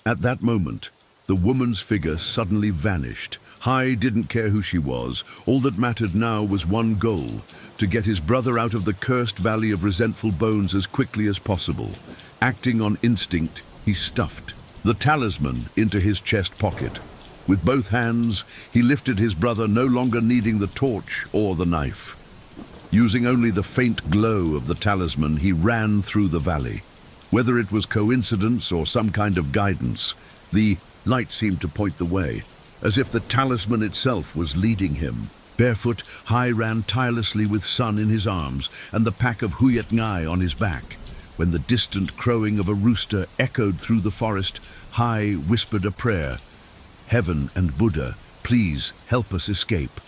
At that moment, the woman's figure suddenly vanished. Hai didn't care who she was. All that mattered now was one goal: to get his brother out of the cursed valley of resentful bones as quickly as possible. Acting on instinct, he stuffed the talisman into his chest pocket. With both hands, he lifted his brother, no longer needing the torch or the knife. Using only the faint glow of the talisman, he ran through the valley. Whether it was coincidence or some kind of guidance, the light seemed to point the way, as if the talisman itself was leading him. Barefoot, Hai ran tirelessly with Sun in his arms and the pack of Huyet Ngai on his back. When the distant crowing of a rooster echoed through the forest, Hai whispered a prayer. "Heaven and Buddha, please help us escape."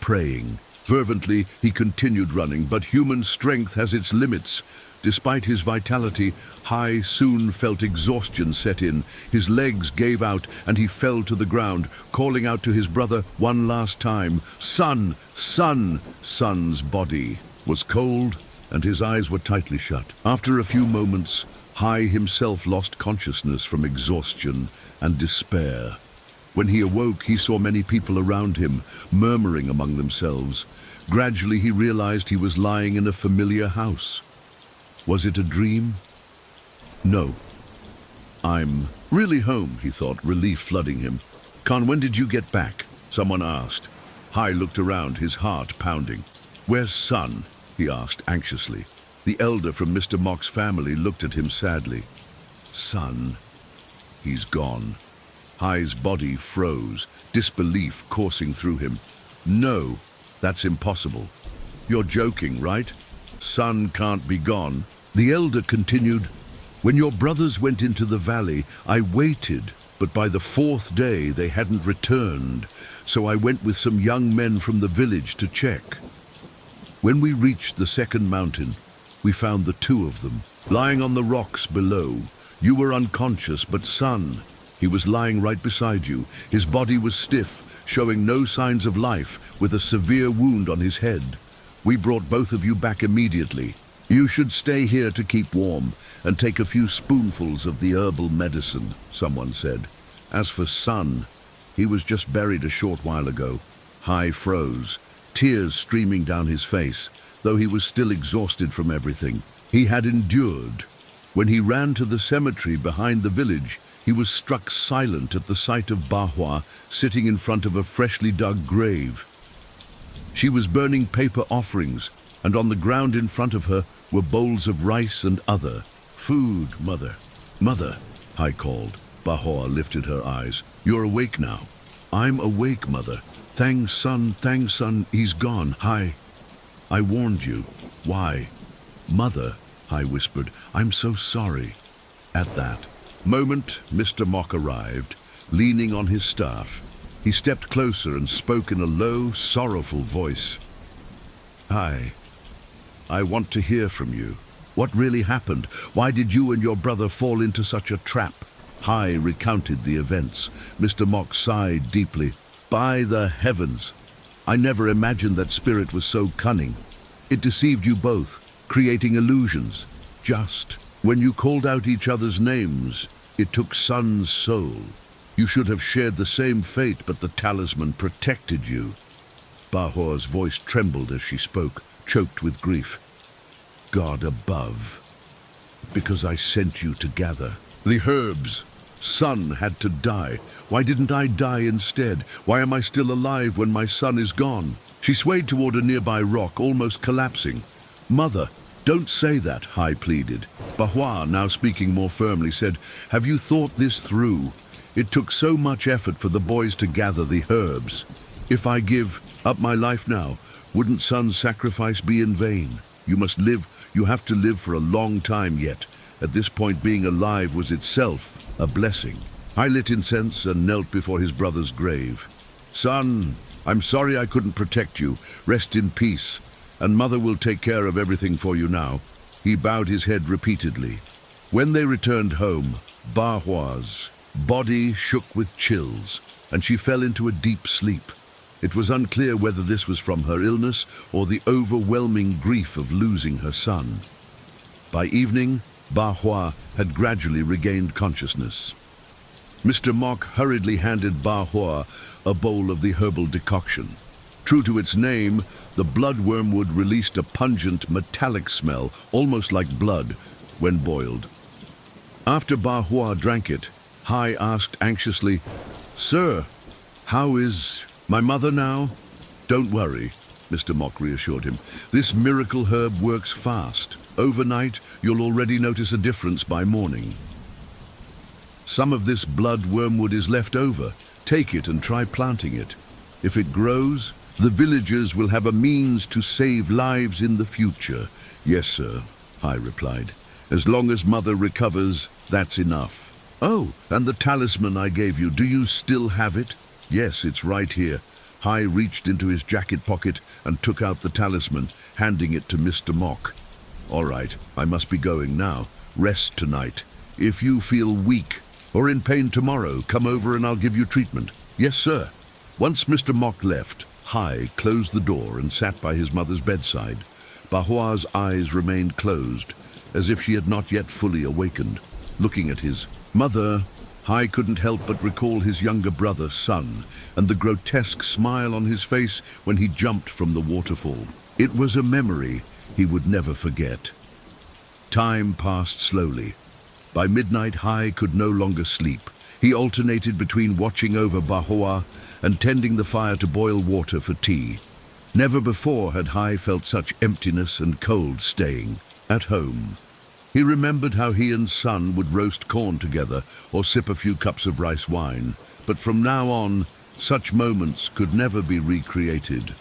Praying fervently, he continued running, but human strength has its limits. Despite his vitality, Hai soon felt exhaustion set in. His legs gave out and he fell to the ground, calling out to his brother one last time, "Sun! Sun!" Sun's body was cold and his eyes were tightly shut. After a few moments, Hai himself lost consciousness from exhaustion and despair. When he awoke, he saw many people around him, murmuring among themselves. Gradually, he realized he was lying in a familiar house. Was it a dream? No. "I'm really home," he thought, relief flooding him. "Khan, when did you get back?" someone asked. Hai looked around, his heart pounding. "Where's Sun?" he asked anxiously. The elder from Mr. Mok's family looked at him sadly. "Sun, he's gone." Hai's body froze, disbelief coursing through him. "No, that's impossible. You're joking, right? Sun can't be gone." The elder continued, "When your brothers went into the valley, I waited, but by the 4th day they hadn't returned, so I went with some young men from the village to check. When we reached the second mountain, we found the 2 of them, lying on the rocks below. You were unconscious, but Sun, he was lying right beside you. His body was stiff, showing no signs of life, with a severe wound on his head. We brought both of you back immediately. You should stay here to keep warm and take a few spoonfuls of the herbal medicine," someone said. As for Sun, he was just buried a short while ago. Hai froze, tears streaming down his face, though he was still exhausted from everything he had endured. When he ran to the cemetery behind the village, he was struck silent at the sight of Bahua sitting in front of a freshly dug grave. She was burning paper offerings, and on the ground in front of her were bowls of rice and other food. "Mother, Mother," Hai called. Bahua lifted her eyes. "You're awake now." "I'm awake, Mother. Thank Sun, he's gone. Hai, I warned you." "Why?" "Mother," Hai whispered, "I'm so sorry." At that moment, Mr. Mok arrived, leaning on his staff. He stepped closer and spoke in a low, sorrowful voice. "Hai, I want to hear from you. What really happened? Why did you and your brother fall into such a trap?" Hai recounted the events. Mr. Mok sighed deeply. "By the heavens! I never imagined that spirit was so cunning. It deceived you both, creating illusions. Just when you called out each other's names, it took Sun's soul. You should have shared the same fate, but the talisman protected you." Bahua's voice trembled as she spoke, choked with grief. "God above, because I sent you together. The herbs. Sun had to die. Why didn't I die instead? Why am I still alive when my son is gone?" She swayed toward a nearby rock, almost collapsing. "Mother, don't say that," Hai pleaded. Bahua, now speaking more firmly, said, "Have you thought this through? It took so much effort for the boys to gather the herbs. If I give up my life now, wouldn't Sun's sacrifice be in vain? You must live. You have to live for a long time yet. At this point, being alive was itself a blessing." I lit incense and knelt before his brother's grave. "Son, I'm sorry I couldn't protect you. Rest in peace, and Mother will take care of everything for you now." He bowed his head repeatedly. When they returned home, Bahua's body shook with chills, and she fell into a deep sleep. It was unclear whether this was from her illness or the overwhelming grief of losing her son. By evening, Bahua had gradually regained consciousness. Mr. Mok hurriedly handed Ba Hua a bowl of the herbal decoction. True to its name, the blood wormwood released a pungent, metallic smell, almost like blood, when boiled. After Ba Hua drank it, Hai asked anxiously, "Sir, how is my mother now?" "Don't worry," Mr. Mok reassured him. "This miracle herb works fast. Overnight, you'll already notice a difference by morning. Some of this blood wormwood is left over. Take it and try planting it. If it grows, the villagers will have a means to save lives in the future." "Yes, sir," Hai replied. "As long as Mother recovers, that's enough." "Oh, and the talisman I gave you, do you still have it?" "Yes, it's right here." Hai reached into his jacket pocket and took out the talisman, handing it to Mr. Mok. "All right, I must be going now. Rest tonight. If you feel weak or in pain tomorrow, come over and I'll give you treatment." "Yes, sir." Once Mr. Mok left, Hai closed the door and sat by his mother's bedside. Ba Hua's eyes remained closed, as if she had not yet fully awakened. Looking at his mother, Hai couldn't help but recall his younger brother, Sun, and the grotesque smile on his face when he jumped from the waterfall. It was a memory he would never forget. Time passed slowly. By midnight, Hai could no longer sleep. He alternated between watching over Ba Hua and tending the fire to boil water for tea. Never before had Hai felt such emptiness and cold staying at home. He remembered how he and Sun would roast corn together or sip a few cups of rice wine, but from now on, such moments could never be recreated.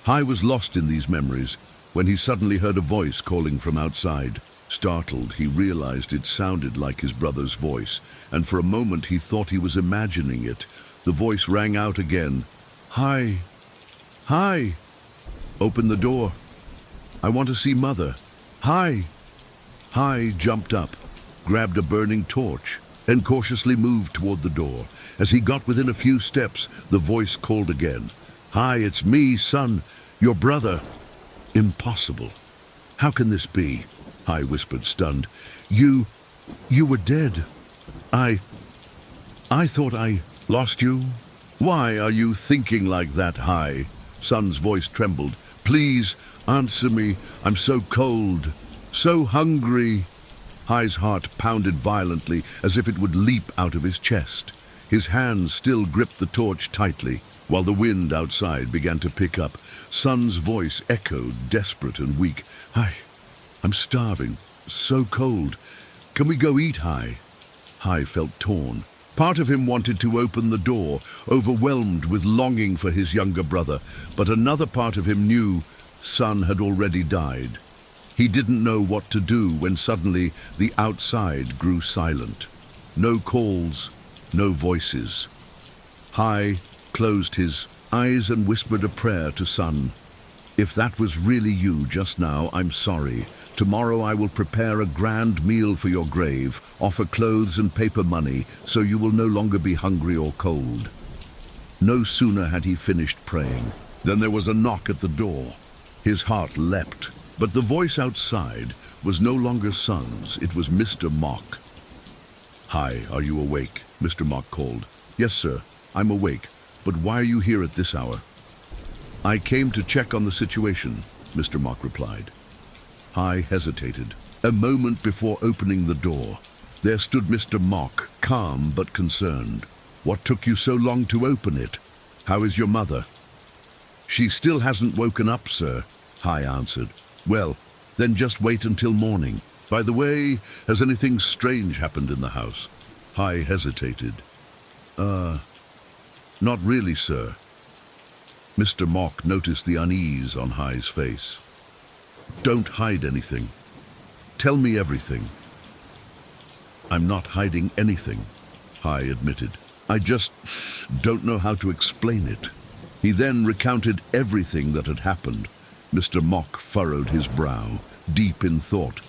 Hai was lost in these memories when he suddenly heard a voice calling from outside. Startled, he realized it sounded like his brother's voice, and for a moment he thought he was imagining it. The voice rang out again. "Hai! Hai! Open the door. I want to see Mother. Hai!" Hai jumped up, grabbed a burning torch, and cautiously moved toward the door. As he got within a few steps, the voice called again. "Hai, it's me, son, your brother." "Impossible. How can this be?" Hai whispered, stunned. You were dead. I thought I lost you." "Why are you thinking like that, Hai?" Sun's voice trembled. "Please, answer me. I'm so cold, so hungry." Hai's heart pounded violently, as if it would leap out of his chest. His hands still gripped the torch tightly, while the wind outside began to pick up. Sun's voice echoed, desperate and weak. I'm starving, so cold. Can we go eat, Hai?" Hai felt torn. Part of him wanted to open the door, overwhelmed with longing for his younger brother, but another part of him knew Sun had already died. He didn't know what to do when suddenly the outside grew silent. No calls, no voices. Hai closed his eyes and whispered a prayer to Sun. "If that was really you just now, I'm sorry. Tomorrow I will prepare a grand meal for your grave, offer clothes and paper money, so you will no longer be hungry or cold." No sooner had he finished praying than there was a knock at the door. His heart leapt, but the voice outside was no longer Sun's. It was Mr. Mok. "Hai, are you awake?" Mr. Mok called. "Yes, sir, I'm awake. But why are you here at this hour?" "I came to check on the situation," Mr. Mok replied. Hai hesitated. A moment before opening the door, there stood Mr. Mok, calm but concerned. "What took you so long to open it? How is your mother?" "She still hasn't woken up, sir," Hai answered. "Well, then just wait until morning. By the way, has anything strange happened in the house?" Hai hesitated. Not really, sir." Mr. Mok noticed the unease on Hai's face. "Don't hide anything. Tell me everything." "I'm not hiding anything," Hai admitted. "I just don't know how to explain it." He then recounted everything that had happened. Mr. Mok furrowed his brow, deep in thought.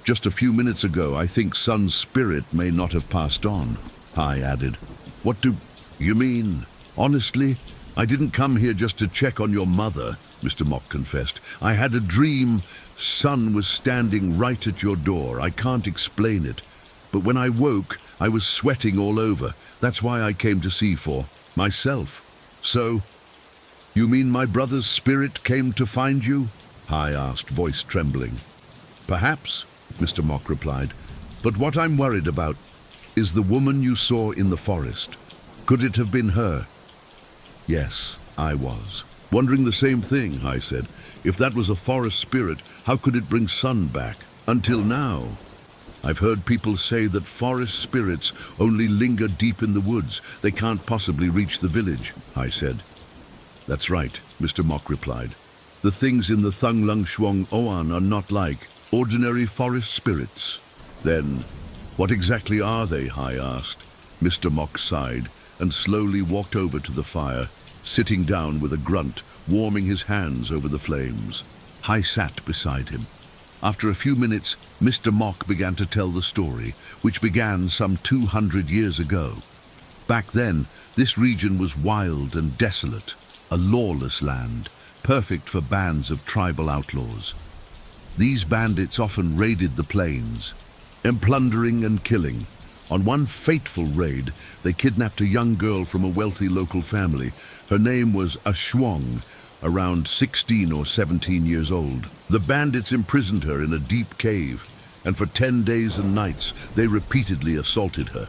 "Just a few minutes ago, I think Sun's spirit may not have passed on," Hai added. "What do you mean? Honestly, I didn't come here just to check on your mother," Mr. Mok confessed. "I had a dream Sun was standing right at your door. I can't explain it, but when I woke, I was sweating all over. That's why I came to see for myself. So, you mean my brother's spirit came to find you? Hai asked, voice trembling. Perhaps, Mr. Mok replied, but what I'm worried about is the woman you saw in the forest. Could it have been her? Yes, I was. Wondering the same thing, Hai said. If that was a forest spirit, how could it bring Sun back? Until now, I've heard people say that forest spirits only linger deep in the woods. They can't possibly reach the village, Hai said. That's right, Mr. Mok replied. The things in the Thung Lung Shuang Oan are not like ordinary forest spirits. Then, what exactly are they? Hai asked. Mr. Mok sighed and slowly walked over to the fire, sitting down with a grunt, warming his hands over the flames. Hai sat beside him. After a few minutes, Mr. Mok began to tell the story, which began some 200 years ago. Back then, this region was wild and desolate, a lawless land, perfect for bands of tribal outlaws. These bandits often raided the plains, plundering and killing. On one fateful raid, they kidnapped a young girl from a wealthy local family. Her name was Shuang, around 16 or 17 years old. The bandits imprisoned her in a deep cave, and for 10 days and nights they repeatedly assaulted her.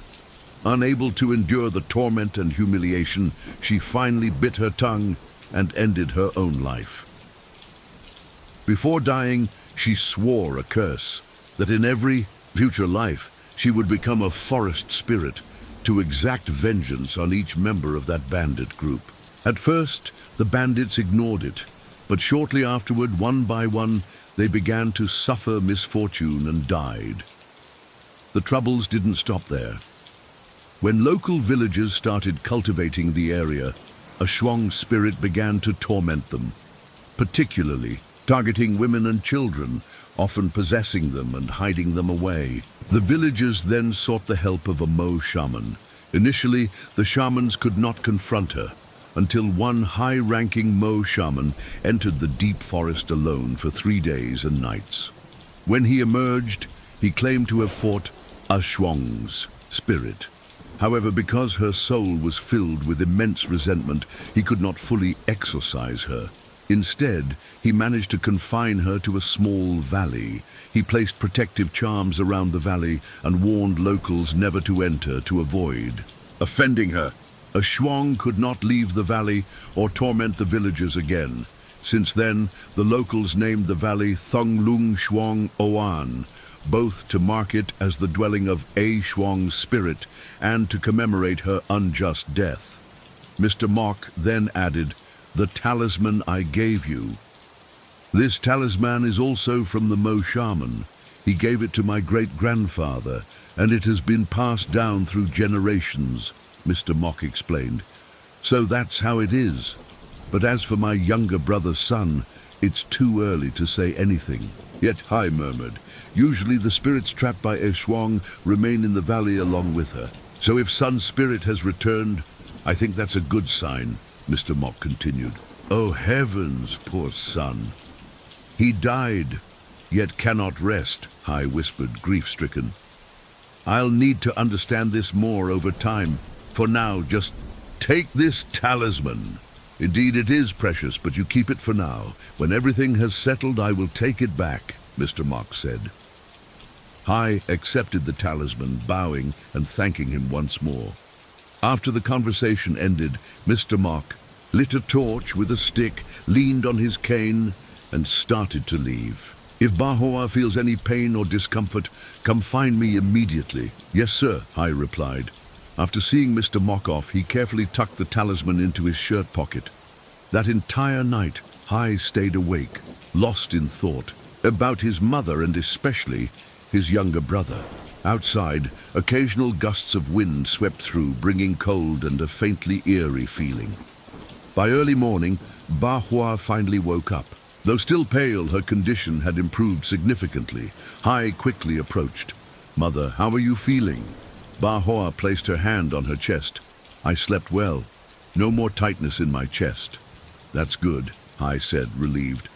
Unable to endure the torment and humiliation, she finally bit her tongue and ended her own life. Before dying, she swore a curse that in every future life she would become a forest spirit to exact vengeance on each member of that bandit group. At first, the bandits ignored it, but shortly afterward, one by one, they began to suffer misfortune and died. The troubles didn't stop there. When local villagers started cultivating the area, a Shuang spirit began to torment them, particularly targeting women and children, often possessing them and hiding them away. The villagers then sought the help of a Mo shaman. Initially, the shamans could not confront her, until one high-ranking Mo shaman entered the deep forest alone for 3 days and nights. When he emerged, he claimed to have fought a Shuang's spirit. However, because her soul was filled with immense resentment, he could not fully exorcise her. Instead, he managed to confine her to a small valley. He placed protective charms around the valley and warned locals never to enter to avoid offending her. A Shuang could not leave the valley or torment the villagers again. Since then, the locals named the valley Thung Lung Shuang Oan, both to mark it as the dwelling of a Shuang's spirit and to commemorate her unjust death. Mr. Mok then added, "The talisman I gave you. This talisman is also from the Mo shaman. He gave it to my great-grandfather, and it has been passed down through generations," Mr. Mok explained. "So that's how it is. But as for my younger brother's son, it's too early to say anything." Yet Hai murmured, "Usually the spirits trapped by a Shuang remain in the valley along with her. So if Sun's spirit has returned, I think that's a good sign," Mr. Mok continued. "Oh heavens, poor son. He died, yet cannot rest," Hai whispered, grief-stricken. "I'll need to understand this more over time. For now, just take this talisman. Indeed, it is precious, but you keep it for now. When everything has settled, I will take it back," Mr. Mok said. Hai accepted the talisman, bowing and thanking him once more. After the conversation ended, Mr. Mok lit a torch with a stick, leaned on his cane, and started to leave. "If Ba Hoa feels any pain or discomfort, come find me immediately." "Yes, sir," Hai replied. After seeing Mr. Mok off, he carefully tucked the talisman into his shirt pocket. That entire night, Hai stayed awake, lost in thought, about his mother and especially his younger brother. Outside, occasional gusts of wind swept through, bringing cold and a faintly eerie feeling. By early morning, Ba Hoa finally woke up. Though still pale, her condition had improved significantly. Hai quickly approached. "Mother, how are you feeling?" Ba Hoa placed her hand on her chest. "I slept well. No more tightness in my chest." "That's good," Hai said, relieved.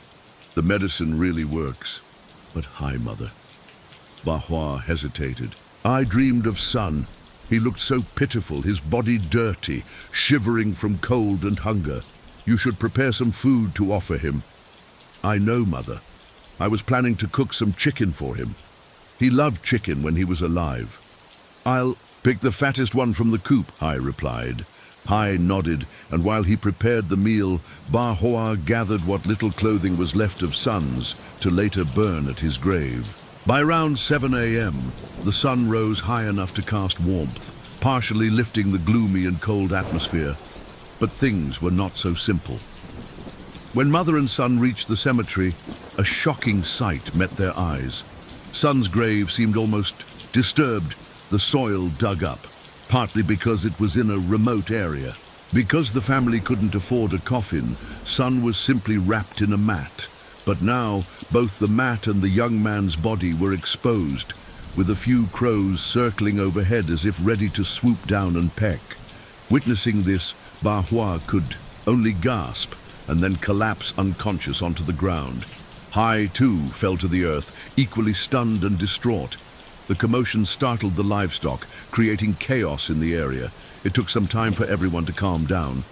"The medicine really works." "But Hai, Mother." Ba Hoa hesitated. I dreamed of Sun. He looked so pitiful, his body dirty, shivering from cold and hunger. You should prepare some food to offer him. I know, Mother. I was planning to cook some chicken for him. He loved chicken when he was alive. I'll pick the fattest one from the coop, Hai replied. Hai nodded, and while he prepared the meal, Ba Hoa gathered what little clothing was left of Sun's to later burn at his grave. By around 7 a.m., the sun rose high enough to cast warmth, partially lifting the gloomy and cold atmosphere. But things were not so simple. When mother and son reached the cemetery, a shocking sight met their eyes. Son's grave seemed almost disturbed, the soil dug up, partly because it was in a remote area. Because the family couldn't afford a coffin, Son was simply wrapped in a mat. But now, both the mat and the young man's body were exposed, with a few crows circling overhead as if ready to swoop down and peck. Witnessing this, Ba Hoa could only gasp and then collapse unconscious onto the ground. Hai, too, fell to the earth, equally stunned and distraught. The commotion startled the livestock, creating chaos in the area. It took some time for everyone to calm down.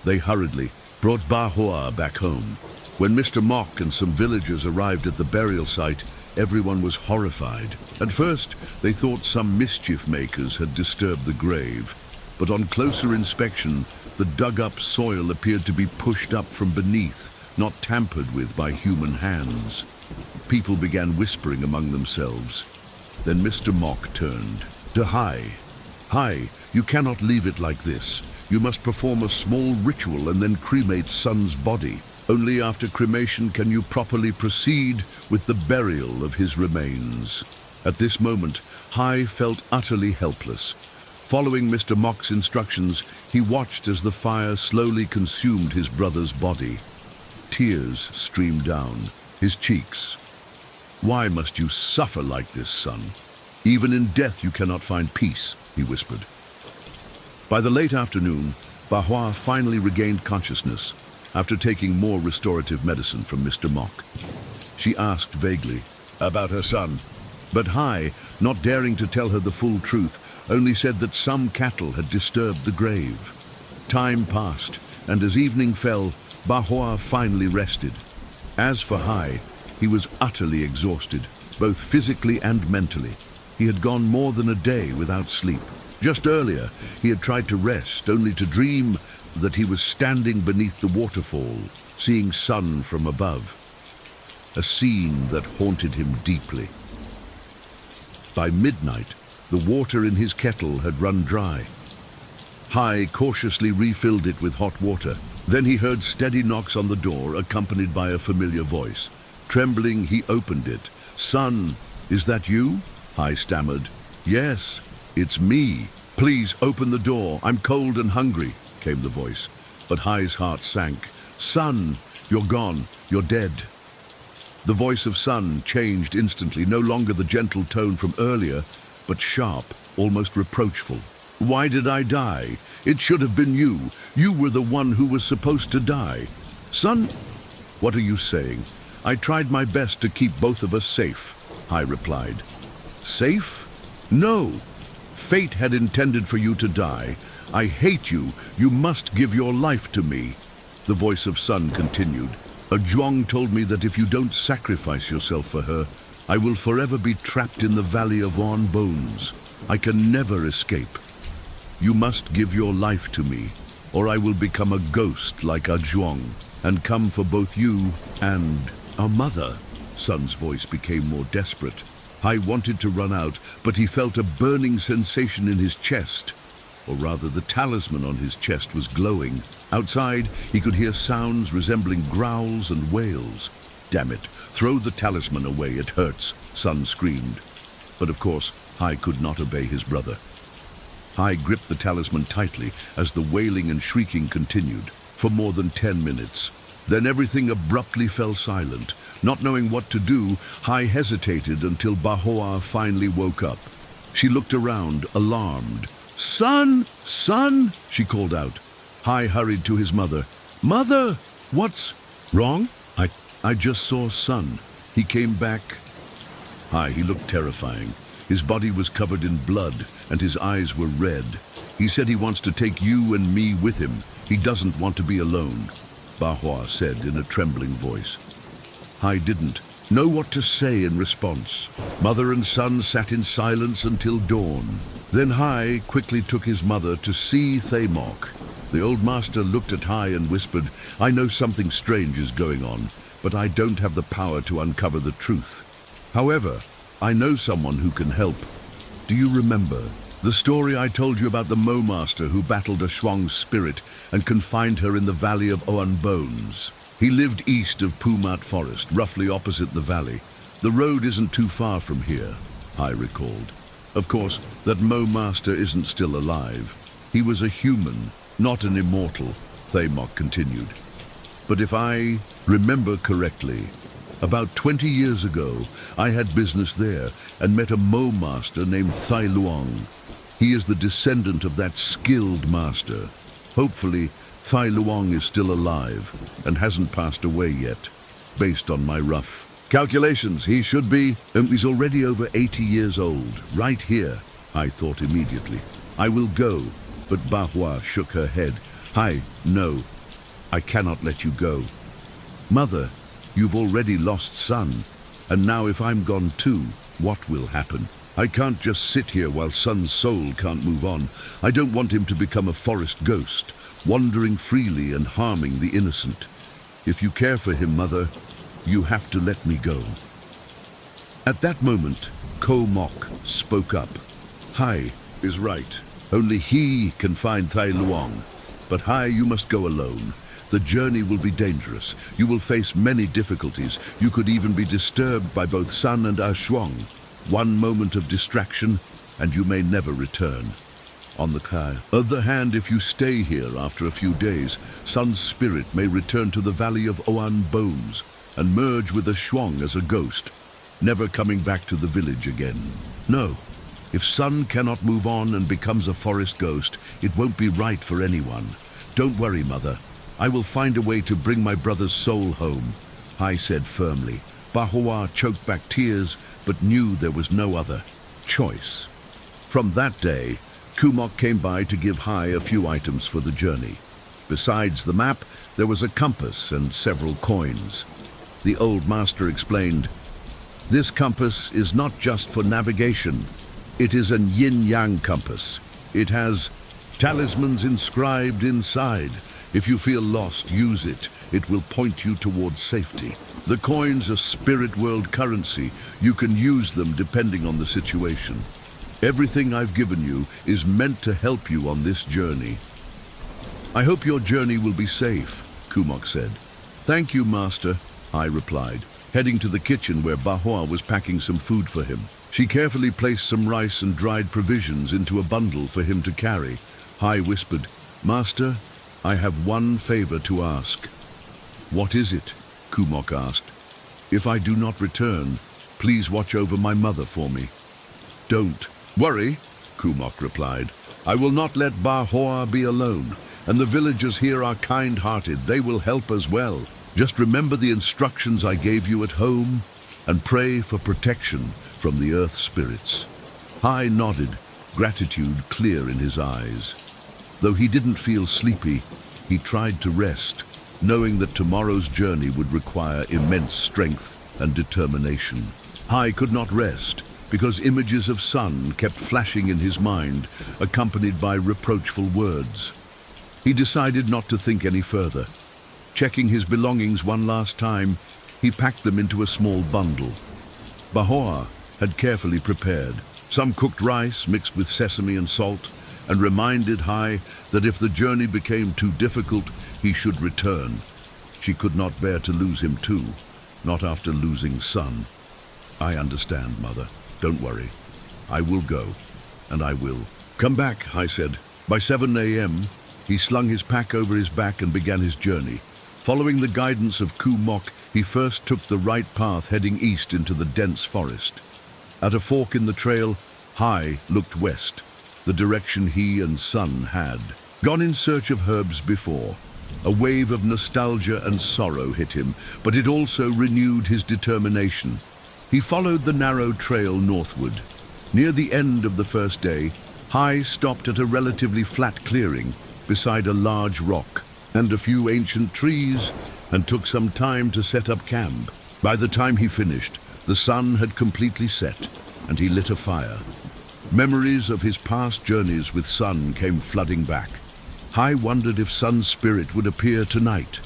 They hurriedly brought Ba Hoa back home. When Mr. Mok and some villagers arrived at the burial site, everyone was horrified. At first, they thought some mischief makers had disturbed the grave. But on closer inspection, the dug-up soil appeared to be pushed up from beneath, not tampered with by human hands. People began whispering among themselves. Then Mr. Mok turned to Hai. Hai, you cannot leave it like this. You must perform a small ritual and then cremate Son's body. Only after cremation can you properly proceed with the burial of his remains. At this moment, Hai felt utterly helpless. Following Mr. Mok's instructions, he watched as the fire slowly consumed his brother's body. Tears streamed down his cheeks. Why must you suffer like this, son? Even in death you cannot find peace, he whispered. By the late afternoon, Ba Hoa finally regained consciousness after taking more restorative medicine from Mr. Mok. She asked vaguely about her son, but Hai, not daring to tell her the full truth, only said that some cattle had disturbed the grave. Time passed, and as evening fell, Ba Hoa finally rested. As for Hai, he was utterly exhausted, both physically and mentally. He had gone more than a day without sleep. Just earlier, he had tried to rest, only to dream that he was standing beneath the waterfall, seeing Sun from above. A scene that haunted him deeply. By midnight, the water in his kettle had run dry. Hai cautiously refilled it with hot water. Then he heard steady knocks on the door, accompanied by a familiar voice. Trembling, he opened it. "Son, is that you?" Hai stammered. "Yes, it's me. Please open the door. I'm cold and hungry," came the voice. But Hai's heart sank. "Son, you're gone. You're dead." The voice of Sun changed instantly, no longer the gentle tone from earlier, but sharp, almost reproachful. "Why did I die? It should have been you. You were the one who was supposed to die." "Son, what are you saying? I tried my best to keep both of us safe," Hai replied. "Safe? No. Fate had intended for you to die. I hate you. You must give your life to me." The voice of Sun continued. "A Zhuang told me that if you don't sacrifice yourself for her, I will forever be trapped in the Valley of On Bones. I can never escape. You must give your life to me, or I will become a ghost like a Zhuang, and come for both you and our mother." Sun's voice became more desperate. Hai wanted to run out, but he felt a burning sensation in his chest. Or rather, the talisman on his chest was glowing. Outside, he could hear sounds resembling growls and wails. "Damn it, throw the talisman away, it hurts," Sun screamed. But of course, Hai could not obey his brother. Hai gripped the talisman tightly as the wailing and shrieking continued for more than 10 minutes. Then everything abruptly fell silent. Not knowing what to do, Hai hesitated until Ba Hoa finally woke up. She looked around, alarmed. "Son! Son!" she called out. Hai hurried to his mother. "Mother! What's wrong?" I just saw Son. He came back." He looked terrifying. His body was covered in blood, and his eyes were red. He said he wants to take you and me with him. He doesn't want to be alone, Bahua said in a trembling voice. Hai didn't know what to say in response. Mother and son sat in silence until dawn. Then Hai quickly took his mother to see Thaymok. The old master looked at Hai and whispered, "I know something strange is going on, but I don't have the power to uncover the truth. However, I know someone who can help. Do you remember the story I told you about the Mo Master who battled a Shuang spirit and confined her in the valley of Oan Bones? He lived east of Pumat Forest, roughly opposite the valley. The road isn't too far from here," I recalled. Of course, that Mo Master isn't still alive. He was a human, not an immortal, Thaymok continued. But if I remember correctly, about 20 years ago, I had business there and met a Mo Master named Thai Luang. He is the descendant of that skilled master. Hopefully, Thai Luang is still alive and hasn't passed away yet. Based on my rough calculations, he should be. He's already over 80 years old, right here, I thought immediately. I will go, but Bahua shook her head. Hai, no, I cannot let you go. Mother, you've already lost son, and now if I'm gone too, what will happen? I can't just sit here while son's soul can't move on. I don't want him to become a forest ghost, wandering freely and harming the innocent. If you care for him, Mother, you have to let me go. At that moment, Ko Mok spoke up. Hai is right. Only he can find Thai Luang. But Hai, you must go alone. The journey will be dangerous. You will face many difficulties. You could even be disturbed by both Sun and Ah Shuang. One moment of distraction, and you may never return. On the other hand, if you stay here after a few days, Sun's spirit may return to the valley of Oan Bones and merge with a Shuang as a ghost, never coming back to the village again. No, if Sun cannot move on and becomes a forest ghost, it won't be right for anyone. Don't worry, Mother. I will find a way to bring my brother's soul home, Hai said firmly. Bahua choked back tears, but knew there was no other choice. From that day, Kumok came by to give Hai a few items for the journey. Besides the map, there was a compass and several coins. The old master explained, "This compass is not just for navigation. It is an yin-yang compass. It has talismans inscribed inside. If you feel lost, use it. It will point you towards safety. The coins are spirit world currency. You can use them depending on the situation. Everything I've given you is meant to help you on this journey." "I hope your journey will be safe," Kumok said. "Thank you, Master," I replied, heading to the kitchen where Bahua was packing some food for him. She carefully placed some rice and dried provisions into a bundle for him to carry. Hai whispered, "Master, I have one favor to ask." "What is it?" Kumok asked. "If I do not return, please watch over my mother for me." "Don't worry," Kumok replied. "I will not let Bahua be alone, and the villagers here are kind-hearted. They will help as well. Just remember the instructions I gave you at home and pray for protection from the earth spirits." Hai nodded, gratitude clear in his eyes. Though he didn't feel sleepy, he tried to rest, knowing that tomorrow's journey would require immense strength and determination. Hai could not rest, because images of Sun kept flashing in his mind, accompanied by reproachful words. He decided not to think any further. Checking his belongings one last time, he packed them into a small bundle. Bahua had carefully prepared some cooked rice mixed with sesame and salt, and reminded Hai that if the journey became too difficult, he should return. She could not bear to lose him too, not after losing Sun. "I understand, Mother. Don't worry. I will go, and I will come back," Hai said. By 7 a.m., he slung his pack over his back and began his journey. Following the guidance of Kumok, he first took the right path heading east into the dense forest. At a fork in the trail, Hai looked west, the direction he and Sun had gone in search of herbs before. A wave of nostalgia and sorrow hit him, but it also renewed his determination. He followed the narrow trail northward, Near the end of the first day, Hai stopped at a relatively flat clearing beside a large rock and a few ancient trees and took some time to set up camp. By the time he finished, the sun had completely set and he lit a fire. Memories of his past journeys with Sun came flooding back. Hai wondered if Sun's spirit would appear tonight.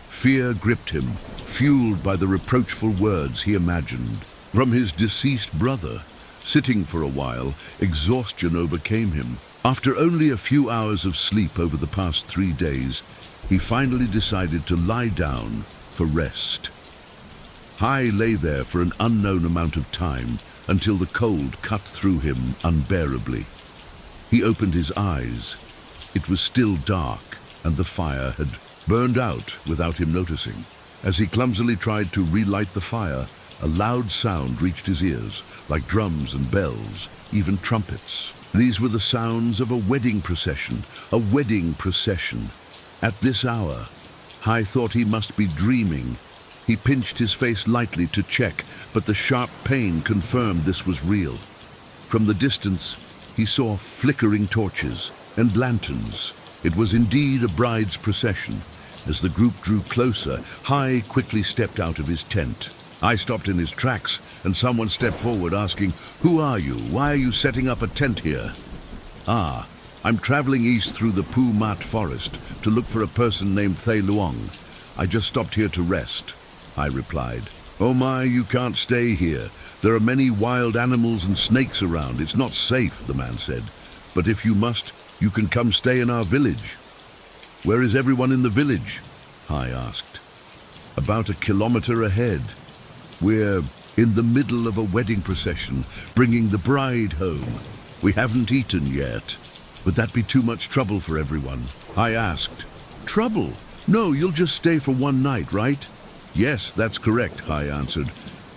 Fear gripped him, fueled by the reproachful words he imagined. From his deceased brother, sitting for a while, exhaustion overcame him. After only a few hours of sleep over the past 3 days, he finally decided to lie down for rest. Hai lay there for an unknown amount of time until the cold cut through him unbearably. He opened his eyes. It was still dark, and the fire had burned out without him noticing. As he clumsily tried to relight the fire, a loud sound reached his ears, like drums and bells, even trumpets. These were the sounds of a wedding procession, a wedding procession. At this hour, Hai thought he must be dreaming. He pinched his face lightly to check, but the sharp pain confirmed this was real. From the distance, he saw flickering torches and lanterns. It was indeed a bride's procession. As the group drew closer, Hai quickly stepped out of his tent. I stopped in his tracks, and someone stepped forward asking, "Who are you? Why are you setting up a tent here?" "Ah, I'm traveling east through the Pu Mat forest to look for a person named Thay Luong. I just stopped here to rest," I replied. "Oh my, you can't stay here. There are many wild animals and snakes around. It's not safe," the man said. "But if you must, you can come stay in our village." "Where is everyone in the village?" Hai asked. "About a kilometer ahead. We're in the middle of a wedding procession, bringing the bride home. We haven't eaten yet. Would that be too much trouble for everyone?" I asked. "Trouble? No, you'll just stay for one night, right?" "Yes, that's correct," Hai answered.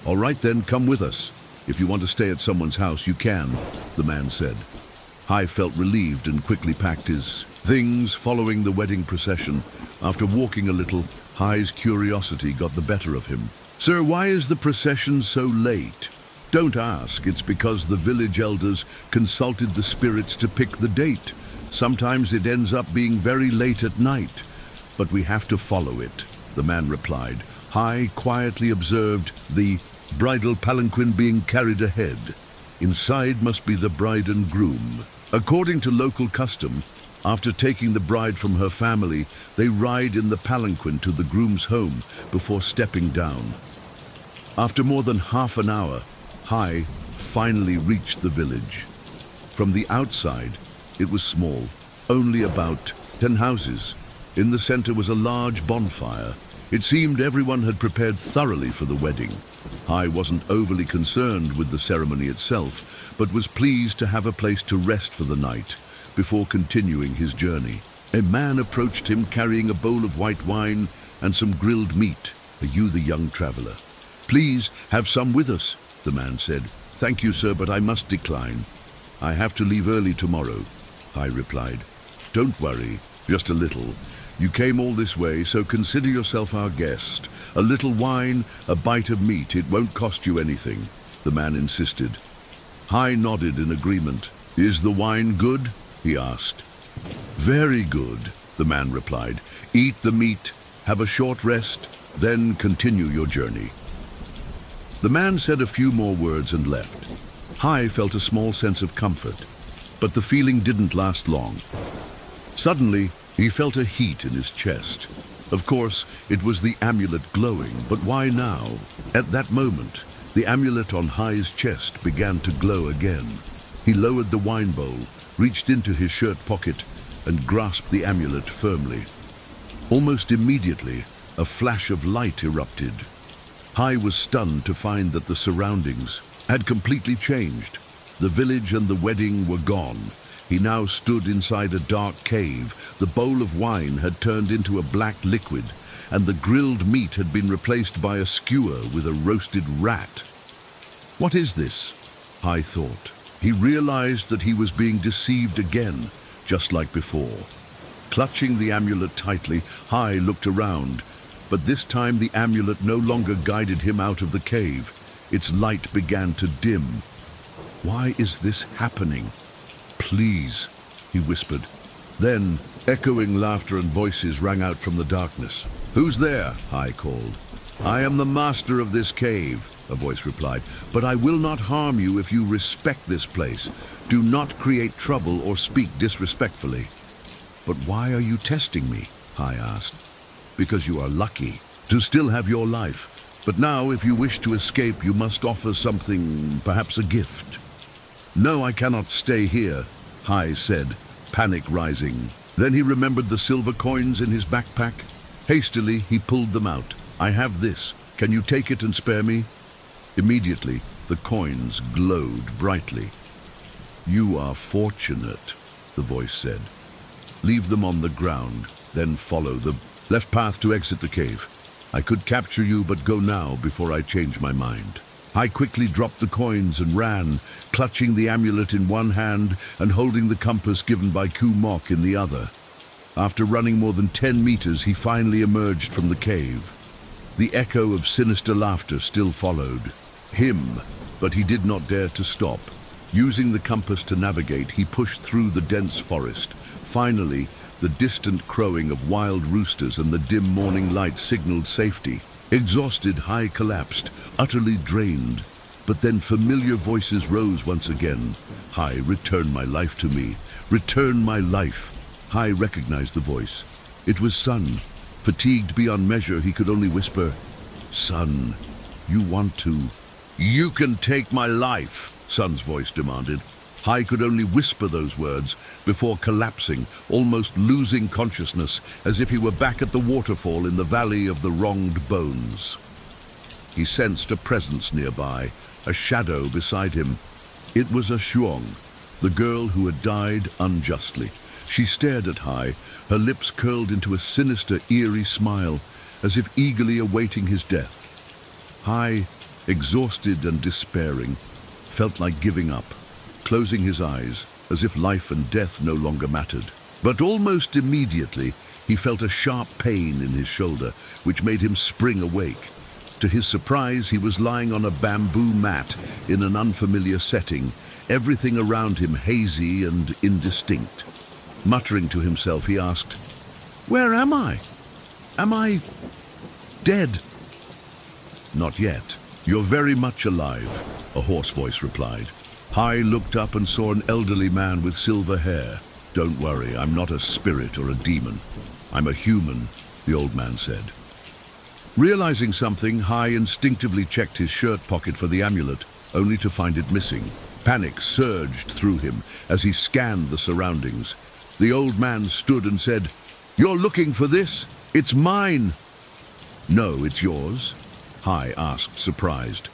"All right then, come with us. If you want to stay at someone's house, you can," the man said. Hai felt relieved and quickly packed his things following the wedding procession. After walking a little, Hai's curiosity got the better of him. "Sir, why is the procession so late?" "Don't ask. It's because the village elders consulted the spirits to pick the date. Sometimes it ends up being very late at night. But we have to follow it," the man replied. Hai quietly observed the bridal palanquin being carried ahead. Inside must be the bride and groom. According to local custom, after taking the bride from her family, they ride in the palanquin to the groom's home before stepping down. After more than half an hour, Hai finally reached the village. From the outside, it was small, only about 10 houses. In the center was a large bonfire. It seemed everyone had prepared thoroughly for the wedding. Hai wasn't overly concerned with the ceremony itself, but was pleased to have a place to rest for the night before continuing his journey. A man approached him carrying a bowl of white wine and some grilled meat. "Are you the young traveler?" "Please, have some with us," the man said. "Thank you, sir, but I must decline. I have to leave early tomorrow," I replied. "Don't worry, just a little. You came all this way, so consider yourself our guest. A little wine, a bite of meat, it won't cost you anything," the man insisted. Hai nodded in agreement. "Is the wine good?" he asked. "Very good," the man replied. "Eat the meat, have a short rest, then continue your journey." The man said a few more words and left. Hai felt a small sense of comfort, but the feeling didn't last long. Suddenly, he felt a heat in his chest. Of course, it was the amulet glowing, but why now? At that moment, the amulet on Hai's chest began to glow again. He lowered the wine bowl, reached into his shirt pocket, and grasped the amulet firmly. Almost immediately, a flash of light erupted. Hai was stunned to find that the surroundings had completely changed. The village and the wedding were gone. He now stood inside a dark cave. The bowl of wine had turned into a black liquid, and the grilled meat had been replaced by a skewer with a roasted rat. What is this? Hai thought. He realized that he was being deceived again, just like before. Clutching the amulet tightly, Hai looked around, but this time the amulet no longer guided him out of the cave. Its light began to dim. Why is this happening? Please, he whispered. Then, echoing laughter and voices rang out from the darkness. Who's there? Hai called. I am the master of this cave, a voice replied, but I will not harm you if you respect this place. Do not create trouble or speak disrespectfully. But why are you testing me? Hai asked. Because you are lucky to still have your life. But now, if you wish to escape, you must offer something, perhaps a gift. No, I cannot stay here, Hai said, panic rising. Then he remembered the silver coins in his backpack. Hastily, he pulled them out. I have this. Can you take it and spare me? Immediately, the coins glowed brightly. You are fortunate, the voice said. Leave them on the ground, then follow the left path to exit the cave. I could capture you, but go now before I change my mind. I quickly dropped the coins and ran, clutching the amulet in one hand and holding the compass given by Ku Mok in the other. After running more than 10 meters, he finally emerged from the cave. The echo of sinister laughter still followed him, but he did not dare to stop. Using the compass to navigate, he pushed through the dense forest. Finally, the distant crowing of wild roosters and the dim morning light signaled safety. Exhausted, Hai collapsed, utterly drained. But then familiar voices rose once again. Hai, return my life to me. Return my life. Hai recognized the voice. It was Sun. Fatigued beyond measure, he could only whisper, Sun, you want to... You can take my life, Sun's voice demanded. Hai could only whisper those words before collapsing, almost losing consciousness, as if he were back at the waterfall in the Valley of the Wronged Bones. He sensed a presence nearby, a shadow beside him. It was a Shuang, the girl who had died unjustly. She stared at Hai, her lips curled into a sinister, eerie smile, as if eagerly awaiting his death. Hai, exhausted and despairing, felt like giving up, closing his eyes, as if life and death no longer mattered. But almost immediately, he felt a sharp pain in his shoulder, which made him spring awake. To his surprise, he was lying on a bamboo mat in an unfamiliar setting, everything around him hazy and indistinct. Muttering to himself, he asked, Where am I? Am I dead? Not yet. You're very much alive, a hoarse voice replied. Hai looked up and saw an elderly man with silver hair. Don't worry, I'm not a spirit or a demon. I'm a human, the old man said. Realizing something, Hai instinctively checked his shirt pocket for the amulet, only to find it missing. Panic surged through him as he scanned the surroundings. The old man stood and said, You're looking for this? It's mine. No, it's yours, Hai asked, surprised.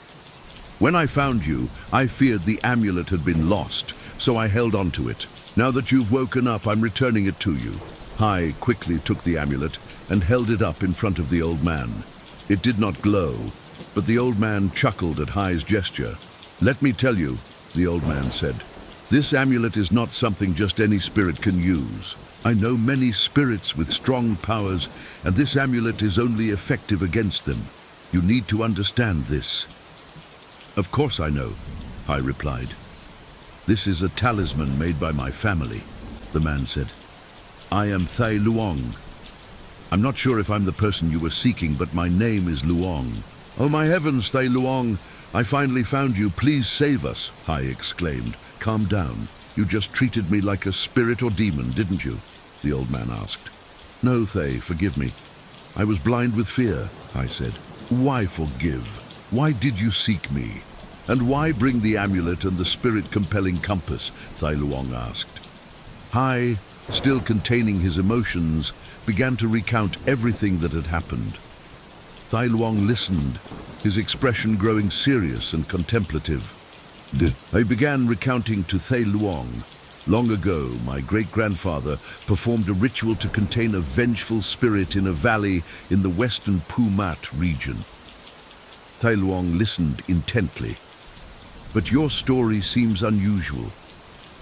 When I found you, I feared the amulet had been lost, so I held on to it. Now that you've woken up, I'm returning it to you. Hai quickly took the amulet and held it up in front of the old man. It did not glow, but the old man chuckled at Hai's gesture. Let me tell you, the old man said, this amulet is not something just any spirit can use. I know many spirits with strong powers, and this amulet is only effective against them. You need to understand this. Of course I know, Hai replied. This is a talisman made by my family, the man said. I am Thay Luong. I'm not sure if I'm the person you were seeking, but my name is Luong. Oh my heavens, Thay Luong, I finally found you. Please save us, Hai exclaimed. Calm down. You just treated me like a spirit or demon, didn't you? The old man asked. No, Thay, forgive me. I was blind with fear, Hai said. Why forgive? Why did you seek me? And why bring the amulet and the spirit-compelling compass? Thay Luong asked. Hai, still containing his emotions, began to recount everything that had happened. Thay Luong listened, his expression growing serious and contemplative. I began recounting to Thay Luong. Long ago, my great-grandfather performed a ritual to contain a vengeful spirit in a valley in the western Pumat region. Thay Luong listened intently. But your story seems unusual.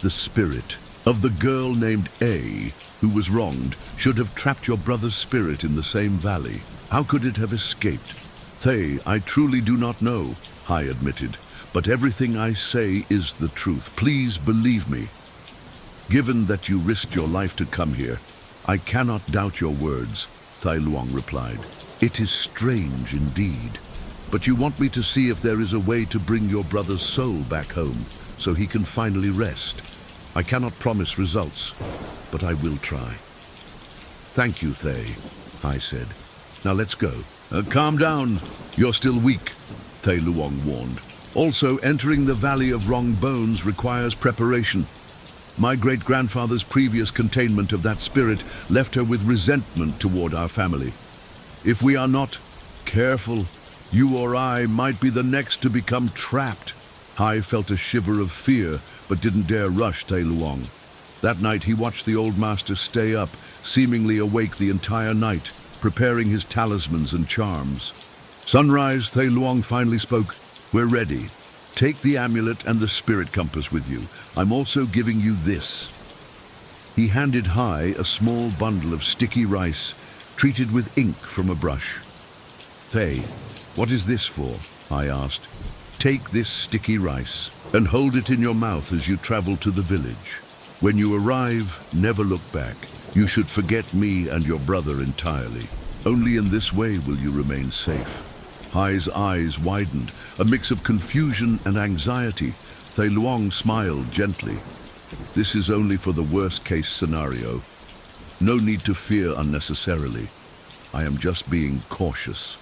The spirit of the girl named A, who was wronged, should have trapped your brother's spirit in the same valley. How could it have escaped? Thay, I truly do not know, Hai admitted. but everything I say is the truth. Please believe me. Given that you risked your life to come here, I cannot doubt your words, Tai Luong replied. It is strange indeed, but you want me to see if there is a way to bring your brother's soul back home, so he can finally rest. I cannot promise results, but I will try. Thank you, Thay, Hai said. Now let's go. Calm down. You're still weak, Tai Luong warned. Also, entering the Valley of Wrong Bones requires preparation. My great-grandfather's previous containment of that spirit left her with resentment toward our family. If we are not careful, you or I might be the next to become trapped. Hai felt a shiver of fear, but didn't dare rush Tai Luong. That night he watched the old master stay up, seemingly awake the entire night, preparing his talismans and charms. Sunrise, Tai Luong finally spoke. We're ready. Take the amulet and the spirit compass with you. I'm also giving you this. He handed Hai a small bundle of sticky rice, treated with ink from a brush. Thay, what is this for? Hai asked. Take this sticky rice and hold it in your mouth as you travel to the village. When you arrive, never look back. You should forget me and your brother entirely. Only in this way will you remain safe. Hai's eyes widened, a mix of confusion and anxiety. Tai Luong smiled gently. This is only for the worst-case scenario. No need to fear unnecessarily. I am just being cautious.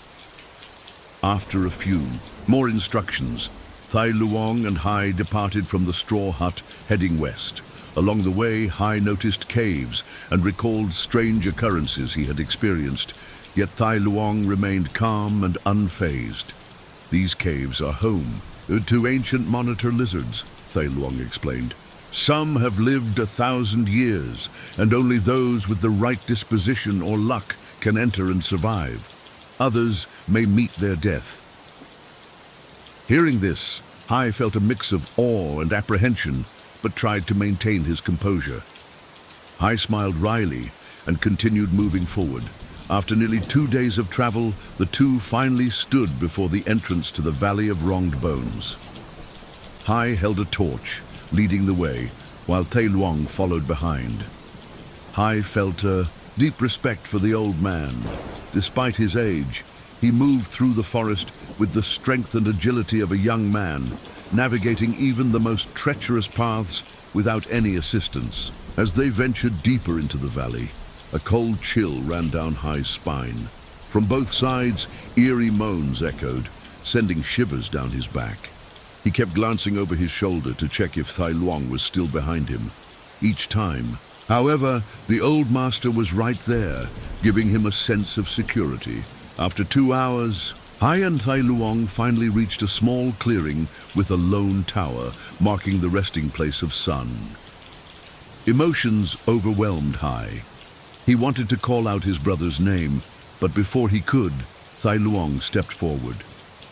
After a few more instructions, Tai Luong and Hai departed from the straw hut, heading west. Along the way, Hai noticed caves and recalled strange occurrences he had experienced, yet Tai Luong remained calm and unfazed. These caves are home to ancient monitor lizards, Tai Luong explained. Some have lived 1,000 years, and only those with the right disposition or luck can enter and survive. Others may meet their death. Hearing this, Hai felt a mix of awe and apprehension, but tried to maintain his composure. Hai smiled wryly and continued moving forward. After nearly 2 days of travel, the two finally stood before the entrance to the Valley of Wronged Bones. Hai held a torch, leading the way, while Tai Luong followed behind. Hai felt a deep respect for the old man. Despite his age, he moved through the forest with the strength and agility of a young man, navigating even the most treacherous paths without any assistance. As they ventured deeper into the valley, a cold chill ran down Hai's spine. From both sides, eerie moans echoed, sending shivers down his back. He kept glancing over his shoulder to check if Tai Luong was still behind him. Each time, however, the old master was right there, giving him a sense of security. After 2 hours, Hai and Tai Luong finally reached a small clearing with a lone tower, marking the resting place of Sun. Emotions overwhelmed Hai. He wanted to call out his brother's name, but before he could, Tai Luong stepped forward.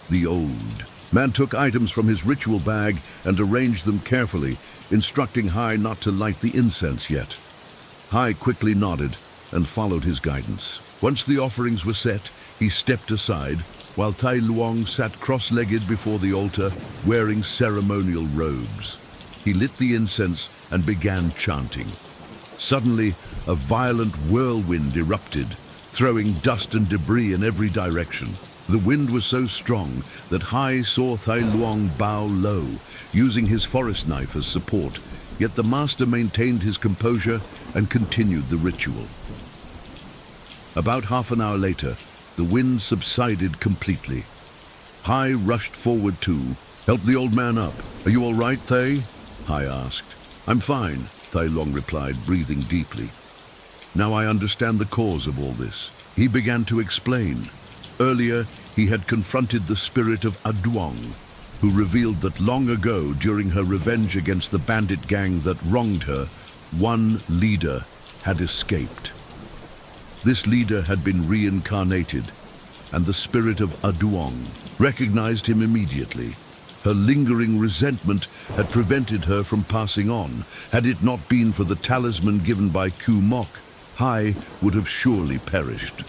The old man took items from his ritual bag and arranged them carefully, instructing Hai not to light the incense yet. Hai quickly nodded and followed his guidance. Once the offerings were set, he stepped aside, while Tai Luong sat cross-legged before the altar, wearing ceremonial robes. He lit the incense and began chanting. Suddenly, a violent whirlwind erupted, throwing dust and debris in every direction. The wind was so strong that Hai saw Tai Luong bow low, using his forest knife as support, yet the master maintained his composure and continued the ritual. About half an hour later, the wind subsided completely. Hai rushed forward too. Help the old man up. Are you all right, Thay? Hai asked. I'm fine, Tai Luong replied, breathing deeply. Now I understand the cause of all this. He began to explain. Earlier, he had confronted the spirit of Aduong, who revealed that long ago, during her revenge against the bandit gang that wronged her, one leader had escaped. This leader had been reincarnated, and the spirit of Aduong recognized him immediately. Her lingering resentment had prevented her from passing on. Had it not been for the talisman given by Ku Mok, Hai would have surely perished.